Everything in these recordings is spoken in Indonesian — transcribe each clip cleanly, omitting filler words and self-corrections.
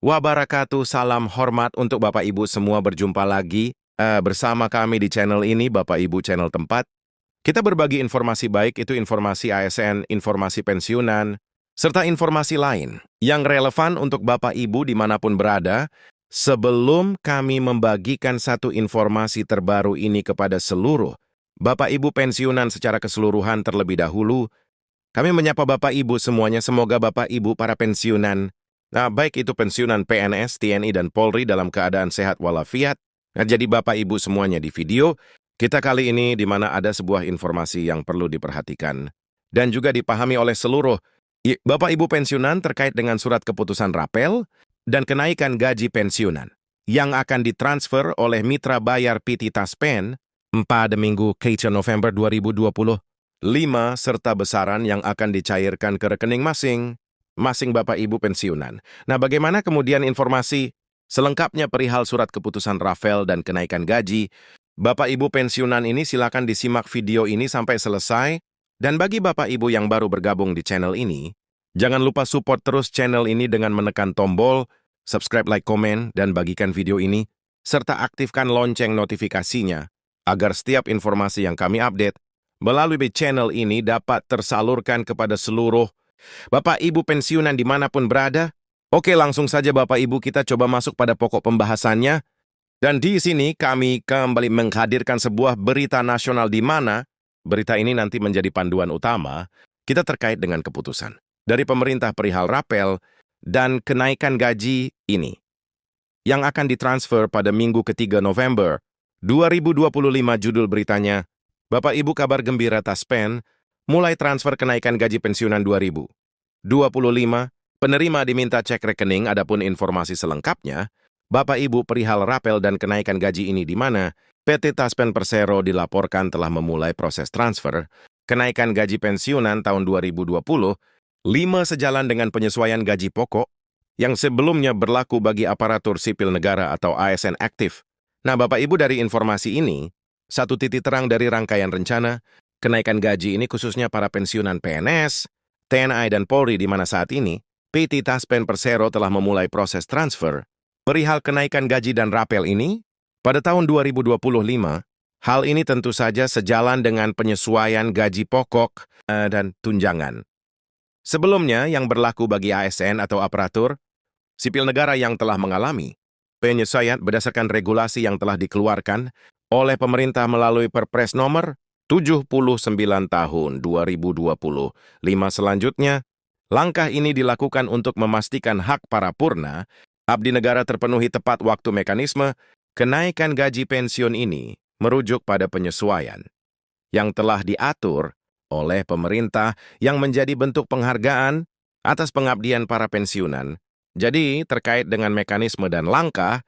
wabarakatuh. Salam hormat untuk Bapak Ibu semua, berjumpa lagi bersama kami di channel ini, Bapak Ibu Channel Tempat. Kita berbagi informasi baik, itu informasi ASN, informasi pensiunan, serta informasi lain yang relevan untuk Bapak Ibu dimanapun berada. Sebelum kami membagikan satu informasi terbaru ini kepada seluruh Bapak Ibu pensiunan secara keseluruhan terlebih dahulu, kami menyapa Bapak Ibu semuanya, semoga Bapak Ibu para pensiunan, baik itu pensiunan PNS, TNI, dan Polri dalam keadaan sehat walafiat. Jadi Bapak Ibu semuanya, di video kita kali ini di mana ada sebuah informasi yang perlu diperhatikan dan juga dipahami oleh seluruh Bapak Ibu pensiunan terkait dengan surat keputusan rapel dan kenaikan gaji pensiunan yang akan ditransfer oleh mitra bayar PT Taspen pada minggu ke November 2025 serta besaran yang akan dicairkan ke rekening masing Bapak Ibu pensiunan. Nah, bagaimana kemudian informasi selengkapnya perihal surat keputusan rapel dan kenaikan gaji? Bapak Ibu pensiunan ini silakan disimak video ini sampai selesai. Dan bagi Bapak Ibu yang baru bergabung di channel ini, jangan lupa support terus channel ini dengan menekan tombol subscribe, like, komen, dan bagikan video ini, serta aktifkan lonceng notifikasinya agar setiap informasi yang kami update melalui channel ini dapat tersalurkan kepada seluruh Bapak Ibu pensiunan dimanapun berada. Oke, langsung saja Bapak Ibu, kita coba masuk pada pokok pembahasannya. Dan di sini kami kembali menghadirkan sebuah berita nasional di mana berita ini nanti menjadi panduan utama kita terkait dengan keputusan dari pemerintah perihal rapel dan kenaikan gaji ini yang akan ditransfer pada minggu ke-3 November 2025. Judul beritanya, Bapak Ibu kabar gembira Taspen mulai transfer kenaikan gaji pensiunan 2025, penerima diminta cek rekening. Adapun informasi selengkapnya, Bapak Ibu perihal rapel dan kenaikan gaji ini di mana PT Taspen Persero dilaporkan telah memulai proses transfer kenaikan gaji pensiunan tahun 2025 sejalan dengan penyesuaian gaji pokok yang sebelumnya berlaku bagi aparatur sipil negara atau ASN aktif. Nah, Bapak Ibu, dari informasi ini, satu titik terang dari rangkaian rencana kenaikan gaji ini khususnya para pensiunan PNS, TNI, dan Polri di mana saat ini PT Taspen Persero telah memulai proses transfer perihal kenaikan gaji dan rapel ini pada tahun 2025. Hal ini tentu saja sejalan dengan penyesuaian gaji pokok dan tunjangan sebelumnya yang berlaku bagi ASN atau aparatur sipil negara yang telah mengalami penyesuaian berdasarkan regulasi yang telah dikeluarkan oleh pemerintah melalui Perpres nomor 79 tahun 2025. Selanjutnya, langkah ini dilakukan untuk memastikan hak para purna abdi negara terpenuhi tepat waktu. Mekanisme kenaikan gaji pensiun ini merujuk pada penyesuaian yang telah diatur oleh pemerintah yang menjadi bentuk penghargaan atas pengabdian para pensiunan. Jadi, terkait dengan mekanisme dan langkah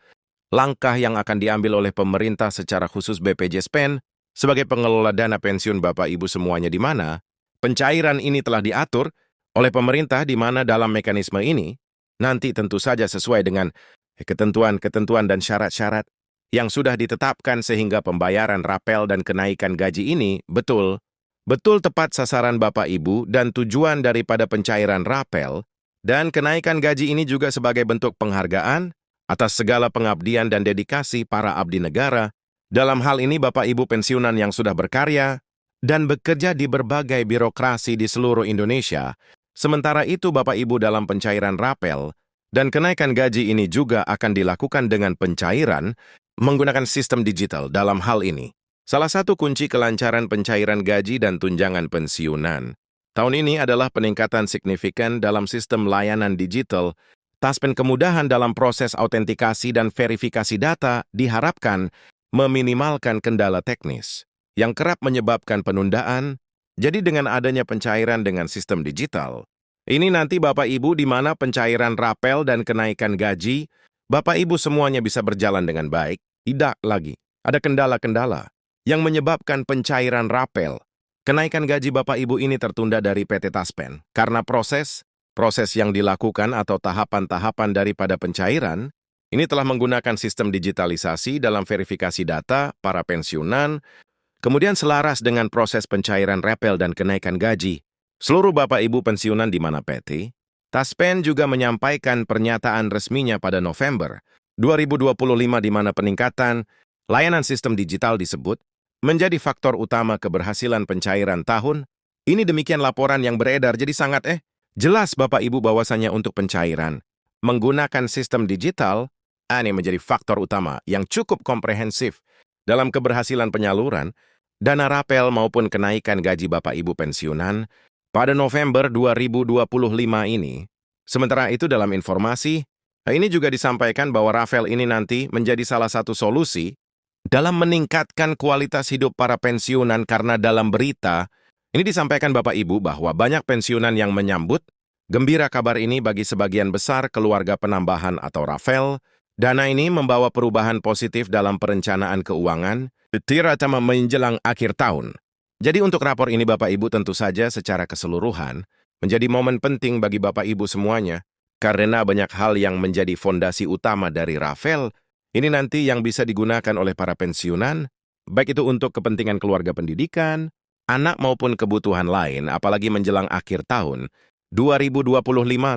yang akan diambil oleh pemerintah secara khusus BPJS sebagai pengelola dana pensiun Bapak Ibu semuanya, di mana pencairan ini telah diatur oleh pemerintah, di mana dalam mekanisme ini nanti tentu saja sesuai dengan ketentuan dan syarat-syarat yang sudah ditetapkan sehingga pembayaran rapel dan kenaikan gaji ini betul tepat sasaran Bapak Ibu, dan tujuan daripada pencairan rapel dan kenaikan gaji ini juga sebagai bentuk penghargaan atas segala pengabdian dan dedikasi para abdi negara. Dalam hal ini Bapak Ibu pensiunan yang sudah berkarya dan bekerja di berbagai birokrasi di seluruh Indonesia. Sementara itu Bapak Ibu, dalam pencairan rapel dan kenaikan gaji ini juga akan dilakukan dengan pencairan menggunakan sistem digital. Dalam hal ini, salah satu kunci kelancaran pencairan gaji dan tunjangan pensiunan tahun ini adalah peningkatan signifikan dalam sistem layanan digital Taspen. Kemudahan dalam proses autentikasi dan verifikasi data diharapkan meminimalkan kendala teknis yang kerap menyebabkan penundaan. Jadi dengan adanya pencairan dengan sistem digital, ini nanti Bapak Ibu di mana pencairan rapel dan kenaikan gaji Bapak Ibu semuanya bisa berjalan dengan baik. Tidak lagi ada kendala-kendala yang menyebabkan pencairan rapel kenaikan gaji Bapak Ibu ini tertunda dari PT Taspen karena proses yang dilakukan atau tahapan-tahapan daripada pencairan ini telah menggunakan sistem digitalisasi dalam verifikasi data para pensiunan, kemudian selaras dengan proses pencairan rapel dan kenaikan gaji seluruh Bapak Ibu pensiunan di mana PT Taspen juga menyampaikan pernyataan resminya pada November 2025 di mana peningkatan layanan sistem digital disebut menjadi faktor utama keberhasilan pencairan tahun. Ini demikian laporan yang beredar, jadi sangat jelas Bapak Ibu bahwasannya untuk pencairan menggunakan sistem digital, ini menjadi faktor utama yang cukup komprehensif dalam keberhasilan penyaluran dana rapel maupun kenaikan gaji Bapak Ibu pensiunan pada November 2025 ini. Sementara itu dalam informasi, ini juga disampaikan bahwa rapel ini nanti menjadi salah satu solusi dalam meningkatkan kualitas hidup para pensiunan karena dalam berita, ini disampaikan Bapak Ibu bahwa banyak pensiunan yang menyambut gembira kabar ini bagi sebagian besar keluarga penambahan atau rapel. Dana ini membawa perubahan positif dalam perencanaan keuangan, terutama menjelang akhir tahun. Jadi untuk rapor ini Bapak Ibu tentu saja secara keseluruhan menjadi momen penting bagi Bapak Ibu semuanya karena banyak hal yang menjadi fondasi utama dari rapel ini nanti yang bisa digunakan oleh para pensiunan, baik itu untuk kepentingan keluarga pendidikan, anak maupun kebutuhan lain, apalagi menjelang akhir tahun 2025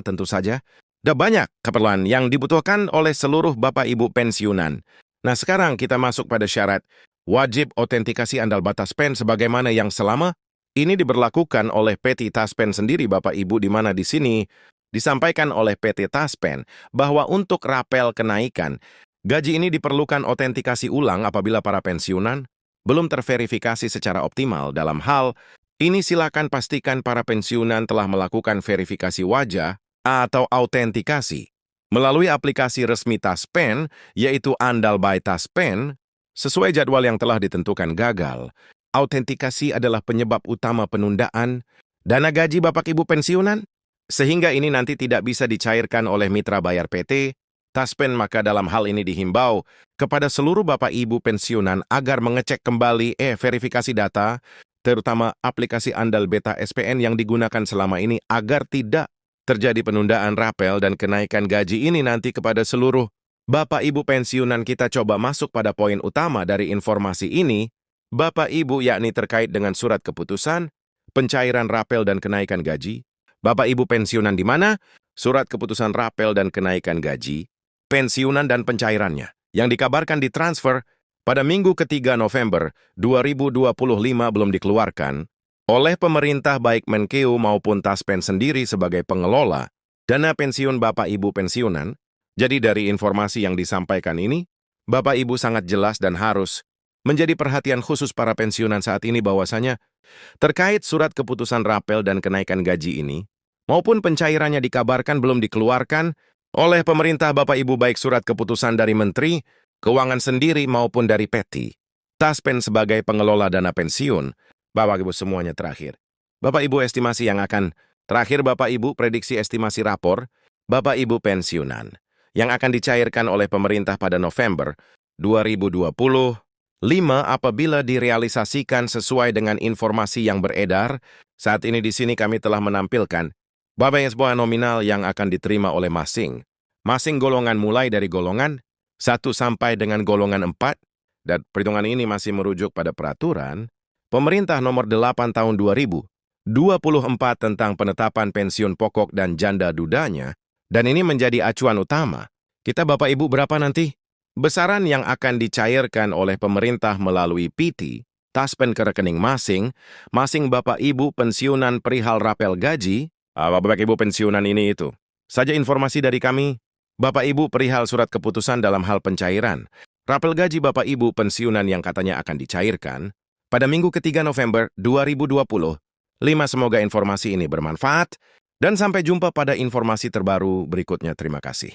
tentu saja. Ada banyak keperluan yang dibutuhkan oleh seluruh Bapak Ibu pensiunan. Nah sekarang kita masuk pada syarat wajib autentikasi andal batas pen sebagaimana yang selama ini diberlakukan oleh PT Taspen sendiri Bapak Ibu, di mana di sini disampaikan oleh PT Taspen bahwa untuk rapel kenaikan gaji ini diperlukan autentikasi ulang apabila para pensiunan belum terverifikasi secara optimal. Dalam hal ini silakan pastikan para pensiunan telah melakukan verifikasi wajah atau autentikasi melalui aplikasi resmi Taspen, yaitu Andal by Taspen, sesuai jadwal yang telah ditentukan. Gagal autentikasi adalah penyebab utama penundaan dana gaji Bapak Ibu pensiunan, sehingga ini nanti tidak bisa dicairkan oleh mitra bayar PT Taspen. Maka dalam hal ini dihimbau kepada seluruh Bapak Ibu pensiunan agar mengecek kembali verifikasi data, terutama aplikasi Andal Beta SPN yang digunakan selama ini agar tidak terjadi penundaan rapel dan kenaikan gaji ini nanti kepada seluruh Bapak Ibu pensiunan. Kita coba masuk pada poin utama dari informasi ini, Bapak Ibu, yakni terkait dengan surat keputusan pencairan rapel dan kenaikan gaji Bapak Ibu pensiunan, di mana surat keputusan rapel dan kenaikan gaji pensiunan dan pencairannya yang dikabarkan ditransfer pada minggu ketiga November 2025 belum dikeluarkan oleh pemerintah baik Menkeu maupun Taspen sendiri sebagai pengelola dana pensiun Bapak Ibu pensiunan. Jadi dari informasi yang disampaikan ini, Bapak Ibu sangat jelas dan harus menjadi perhatian khusus para pensiunan saat ini bahwasanya terkait surat keputusan rapel dan kenaikan gaji ini maupun pencairannya dikabarkan belum dikeluarkan oleh pemerintah Bapak Ibu, baik surat keputusan dari Menteri Keuangan sendiri maupun dari PT Taspen sebagai pengelola dana pensiun. Bapak Ibu semuanya terakhir, Bapak Ibu estimasi yang akan terakhir Bapak Ibu prediksi estimasi rapor Bapak Ibu pensiunan yang akan dicairkan oleh pemerintah pada November 2025 apabila direalisasikan sesuai dengan informasi yang beredar. Saat ini di sini kami telah menampilkan sebuah nominal yang akan diterima oleh masing golongan mulai dari golongan 1 sampai dengan golongan 4, dan perhitungan ini masih merujuk pada peraturan Pemerintah Nomor 8 Tahun 2024 tentang penetapan pensiun pokok dan janda dudanya, dan ini menjadi acuan utama. Kita Bapak Ibu berapa nanti besaran yang akan dicairkan oleh pemerintah melalui PT Taspen ke rekening masing Bapak Ibu pensiunan perihal rapel gaji Bapak Ibu pensiunan ini itu saja informasi dari kami. Bapak Ibu perihal surat keputusan dalam hal pencairan rapel gaji Bapak Ibu pensiunan yang katanya akan dicairkan pada minggu ketiga November 2025. Semoga informasi ini bermanfaat dan sampai jumpa pada informasi terbaru berikutnya. Terima kasih.